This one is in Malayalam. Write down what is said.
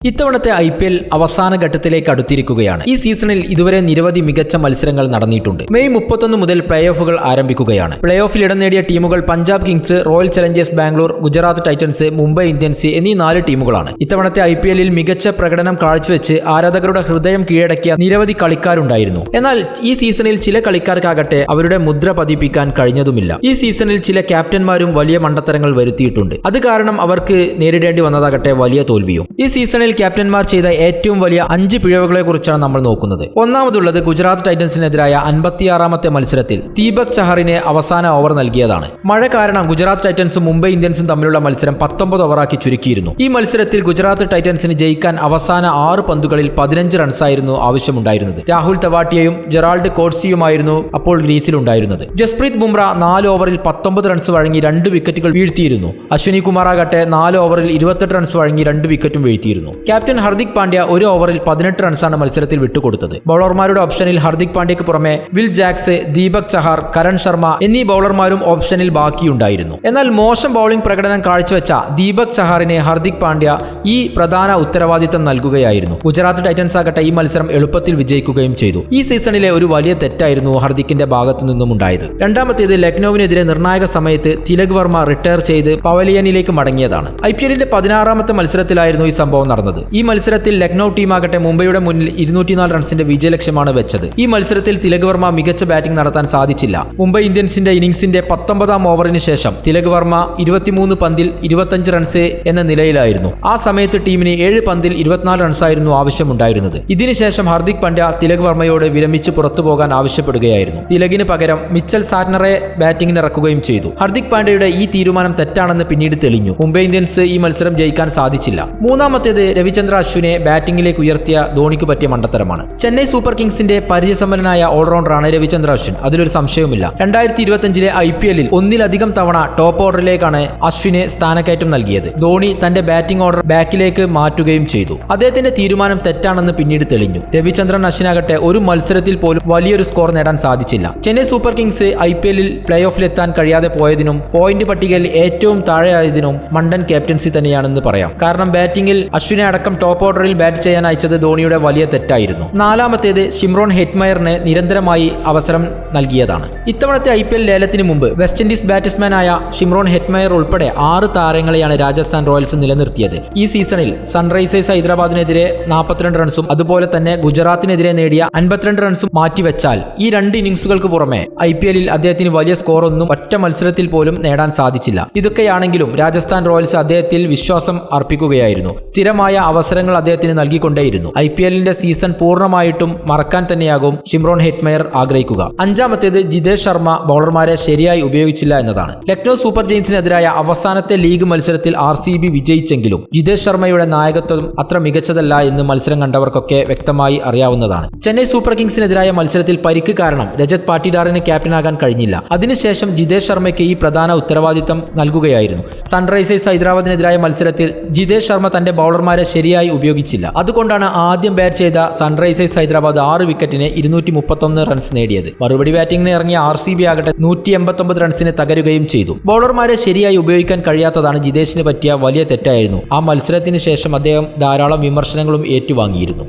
ഇത്തവണത്തെ IPL അവസാന ഘട്ടത്തിലേക്ക് അടുത്തിരിക്കുകയാണ്. ഈ സീസണിൽ ഇതുവരെ നിരവധി മികച്ച മത്സരങ്ങൾ നടന്നിട്ടുണ്ട്. മെയ് 31 മുതൽ പ്ലേ ഓഫുകൾ ആരംഭിക്കുകയാണ്. പ്ലേ ഓഫിൽ ഇടം നേടിയ ടീമുകൾ Punjab Kings, royal Challengers Bangalore, Gujarat Titans, Mumbai Indians എന്നീ 4 ടീമുകളാണ്. ഇത്തവണത്തെ IPL മികച്ച പ്രകടനം കാഴ്ചവെച്ച് ആരാധകരുടെ ഹൃദയം കീഴടക്കിയ നിരവധി കളിക്കാരുണ്ടായിരുന്നു. എന്നാൽ ഈ സീസണിൽ ചില കളിക്കാർക്കാകട്ടെ അവരുടെ മുദ്ര പതിപ്പിക്കാൻ കഴിഞ്ഞതുമില്ല. ഈ സീസണിൽ ചില ക്യാപ്റ്റന്മാരും വലിയ മണ്ടത്തരങ്ങൾ വരുത്തിയിട്ടുണ്ട്. അത് കാരണം അവർക്ക് നേരിടേണ്ടി വന്നതാകട്ടെ വലിയ തോൽവിയും. ഈ സീസണിൽ ക്യാപ്റ്റന്മാർ ചെയ്ത ഏറ്റവും വലിയ 5 പിഴവുകളെ കുറിച്ചാണ് നമ്മൾ നോക്കുന്നത്. ഒന്നാമതുള്ളത് ഗുജറാത്ത് ടൈറ്റൻസിനെതിരായ 56ാമത്തെ മത്സരത്തിൽ ദീപക് ചഹറിന് അവസാന ഓവർ നൽകിയതാണ്. മഴ കാരണം ഗുജറാത്ത് ടൈറ്റൻസും മുംബൈ ഇന്ത്യൻസും തമ്മിലുള്ള മത്സരം 19 ഓവറാക്കി ചുരുക്കിയിരുന്നു. ഈ മത്സരത്തിൽ ഗുജറാത്ത് ടൈറ്റൻസിന് ജയിക്കാൻ അവസാന 6 പന്തുകളിൽ 15 റൺസായിരുന്നു ആവശ്യമുണ്ടായിരുന്നത്. രാഹുൽ തെവാട്ടിയയും ജെറാൾഡ് കോഡ്സിയുമായിരുന്നു അപ്പോൾ ക്രീസിലുണ്ടായിരുന്നത്. ജസ്പ്രീത് ബുംറ 4 ഓവറിൽ 19 റൺസ് വഴങ്ങി 2 വിക്കറ്റുകൾ വീഴ്ത്തിയിരുന്നു. അശ്വിനി കുമാർ ആകട്ടെ 4 ഓവറിൽ 28 റൺസ് വഴങ്ങി 2 വിക്കറ്റും വീഴ്ത്തിയിരുന്നു. ക്യാപ്റ്റൻ ഹർദിക് പാണ്ഡ്യ 1 ഓവറിൽ 18 റൺസാണ് മത്സരത്തിൽ വിട്ടുകൊടുത്തത്. ബൗളർമാരുടെ ഓപ്ഷനിൽ ഹർദിക് പാണ്ഡ്യയ്ക്ക് പുറമെ വിൽ ജാക്സ്, ദീപക് ചഹാർ, കരൺ ശർമ്മ എന്നീ ബൗളർമാരും ഓപ്ഷനിൽ ബാക്കിയുണ്ടായിരുന്നു. എന്നാൽ മോശം ബൗളിംഗ് പ്രകടനം കാഴ്ചവെച്ച ദീപക് ചഹാറിന് ഹർദിക് പാണ്ഡ്യ ഈ പ്രധാന ഉത്തരവാദിത്തം നൽകുകയായിരുന്നു. ഗുജറാത്ത് ടൈറ്റൻസ് ആകട്ടെ ഈ മത്സരം എളുപ്പത്തിൽ വിജയിക്കുകയും ചെയ്തു. ഈ സീസണിലെ ഒരു വലിയ തെറ്റായിരുന്നു ഹർദിക്കിന്റെ ഭാഗത്തു നിന്നും ഉണ്ടായത്. രണ്ടാമത്തേത് ലക്നൌവിനെതിരെ നിർണായക സമയത്ത് തിലക് വർമ്മ റിട്ടയർ ചെയ്ത് പവലിയനിലേക്ക് മടങ്ങിയതാണ്. IPLന്റെ 16ാമത്തെ മത്സരത്തിലായിരുന്നു ഈ സംഭവം നടന്നത്. ഈ മത്സരത്തിൽ ലക്നൌ ടീമാകട്ടെ മുംബൈയുടെ മുന്നിൽ 204 റൺസിന്റെ വിജയലക്ഷ്യമാണ് വെച്ചത്. ഈ മത്സരത്തിൽ തിലക് വർമ്മ മികച്ച ബാറ്റിംഗ് നടത്താൻ സാധിച്ചില്ല. മുംബൈ ഇന്ത്യൻസിന്റെ ഇന്നിംഗ്സിന്റെ 19ാം ഓവറിന് ശേഷം തിലക് വർമ്മ 23 പന്തിൽ 25 റൺസ് എന്ന നിലയിലായിരുന്നു. ആ സമയത്ത് ടീമിന് 7 പന്തിൽ 24 റൺസായിരുന്നു ആവശ്യമുണ്ടായിരുന്നത്. ഇതിനുശേഷം ഹർദിക് പാണ്ഡ്യ തിലക് വർമ്മയോട് വിരമിച്ച് പുറത്തു പോകാൻ ആവശ്യപ്പെടുകയായിരുന്നു. തിലകിന് പകരം മിച്ചൽ സാറ്റ്നറെ ബാറ്റിംഗിന് ഇറക്കുകയും ചെയ്തു. ഹർദിക് പാണ്ഡ്യയുടെ ഈ തീരുമാനം തെറ്റാണെന്ന് പിന്നീട് തെളിഞ്ഞു. മുംബൈ ഇന്ത്യൻസ് ഈ മത്സരം ജയിക്കാൻ സാധിച്ചില്ല. മൂന്നാമത്തേത് രവിചന്ദ്ര അശ്വിനെ ബാറ്റിംഗിലേക്ക് ഉയർത്തിയ ധോണിക്ക് പറ്റിയ മണ്ടത്തരമാണ്. ചെന്നൈ സൂപ്പർ കിങ്സിന്റെ പരിചയസമ്പന്നനായ ഓൾറൗണ്ടറാണ് രവിചന്ദ്ര അശ്വിൻ, അതിലൊരു സംശയവുമില്ല. 2025 IPL ഒന്നിലധികം തവണ ടോപ്പ് ഓർഡറിലേക്കാണ് അശ്വിന് സ്ഥാനക്കയറ്റം നൽകിയത്. ധോണി തന്റെ ബാറ്റിംഗ് ഓർഡർ ബാക്കിലേക്ക് മാറ്റുകയും ചെയ്തു. അദ്ദേഹത്തിന്റെ തീരുമാനം തെറ്റാണെന്ന് പിന്നീട് തെളിഞ്ഞു. രവിചന്ദ്രൻ അശ്വിനാകട്ടെ ഒരു മത്സരത്തിൽ പോലും വലിയൊരു സ്കോർ നേടാൻ സാധിച്ചില്ല. Chennai Super Kings IPL play ഓഫിലെത്താൻ കഴിയാതെ പോയതിനും പോയിന്റ് പട്ടികയിൽ ഏറ്റവും താഴെയായതിനും മണ്ടൻ ക്യാപ്റ്റൻസി തന്നെയാണെന്ന് പറയാം. കാരണം ബാറ്റിംഗിൽ അശ്വിനെ അടക്കം ടോപ്പ് ഓർഡറിൽ ബാറ്റ് ചെയ്യാൻ അയച്ചത് ധോണിയുടെ വലിയ തെറ്റായിരുന്നു. നാലാമത്തേത് ഷിംറോൺ ഹെറ്റ്മയറിന് നിരന്തരമായി അവസരം നൽകിയതാണ്. ഇത്തവണത്തെ IPL ലേലത്തിന് മുമ്പ് വെസ്റ്റ് ഇൻഡീസ് ബാറ്റ്സ്മാനായ ഷിംറോൺ ഹെറ്റ്മയർ ഉൾപ്പെടെ 6 താരങ്ങളെയാണ് രാജസ്ഥാൻ റോയൽസ് നിലനിർത്തിയത്. ഈ സീസണിൽ സൺറൈസേഴ്സ് ഹൈദരാബാദിനെതിരെ 42 റൺസും അതുപോലെ തന്നെ ഗുജറാത്തിനെതിരെ നേടിയ 52 റൺസും മാറ്റിവെച്ചാൽ ഈ 2 ഇന്നിംഗ്സുകൾക്ക് പുറമെ IPL അദ്ദേഹത്തിന് വലിയ സ്കോർ ഒന്നും ഒറ്റ മത്സരത്തിൽ പോലും നേടാൻ സാധിച്ചില്ല. ഇതൊക്കെയാണെങ്കിലും രാജസ്ഥാൻ റോയൽസ് അദ്ദേഹത്തിൽ വിശ്വാസം അർപ്പിക്കുകയായിരുന്നു. സ്ഥിരമായ അവസരങ്ങൾ അദ്ദേഹത്തിന് നൽകിക്കൊണ്ടേയിരുന്നു. IPLന്റെ സീസൺ പൂർണ്ണമായിട്ടും മറക്കാൻ തന്നെയാകും ഷിംറോൺ ഹെറ്റ്മയർ ആഗ്രഹിക്കുക. അഞ്ചാമത്തേത് ജിതേഷ് ശർമ്മ ബൗളർമാരെ ശരിയായി ഉപയോഗിച്ചില്ല എന്നതാണ്. ലക്നൌ സൂപ്പർ ജയൻസിനെതിരായ അവസാനത്തെ ലീഗ് മത്സരത്തിൽ RCB വിജയിച്ചെങ്കിലും ജിതേഷ് ശർമ്മയുടെ നായകത്വം അത്ര മികച്ചതല്ല എന്ന് മത്സരം കണ്ടവർക്കൊക്കെ വ്യക്തമായി അറിയാവുന്നതാണ്. ചെന്നൈ സൂപ്പർ കിങ്സിനെതിരായ മത്സരത്തിൽ പരിക്ക് കാരണം രജത് പാട്ടിദാറിന് ക്യാപ്റ്റനാകാൻ കഴിഞ്ഞില്ല. അതിനുശേഷം ജിതേഷ് ശർമ്മയ്ക്ക് ഈ പ്രധാന ഉത്തരവാദിത്തം നൽകുകയായിരുന്നു. സൺറൈസേഴ്സ് ഹൈദരാബാദിനെതിരായ മത്സരത്തിൽ ജിതേഷ് ശർമ്മ തന്റെ ബൗളർമാരെ ശരിയായി ഉപയോഗിച്ചില്ല. അതുകൊണ്ടാണ് ആദ്യം ബാറ്റ് ചെയ്ത സൺറൈസേഴ്സ് ഹൈദരാബാദ് 6 വിക്കറ്റിന് 231 റൺസ് നേടിയത്. മറുപടി ബാറ്റിംഗിന് ഇറങ്ങിയ RCB ആകട്ടെ 189 റൺസിന് തകരുകയും ചെയ്തു. ബൗളർമാരെ ശരിയായി ഉപയോഗിക്കാൻ കഴിയാത്തതാണ് ജിതേഷിന് പറ്റിയ വലിയ തെറ്റായിരുന്നു. ആ മത്സരത്തിന് ശേഷം അദ്ദേഹം ധാരാളം വിമർശനങ്ങളും ഏറ്റുവാങ്ങിയിരുന്നു.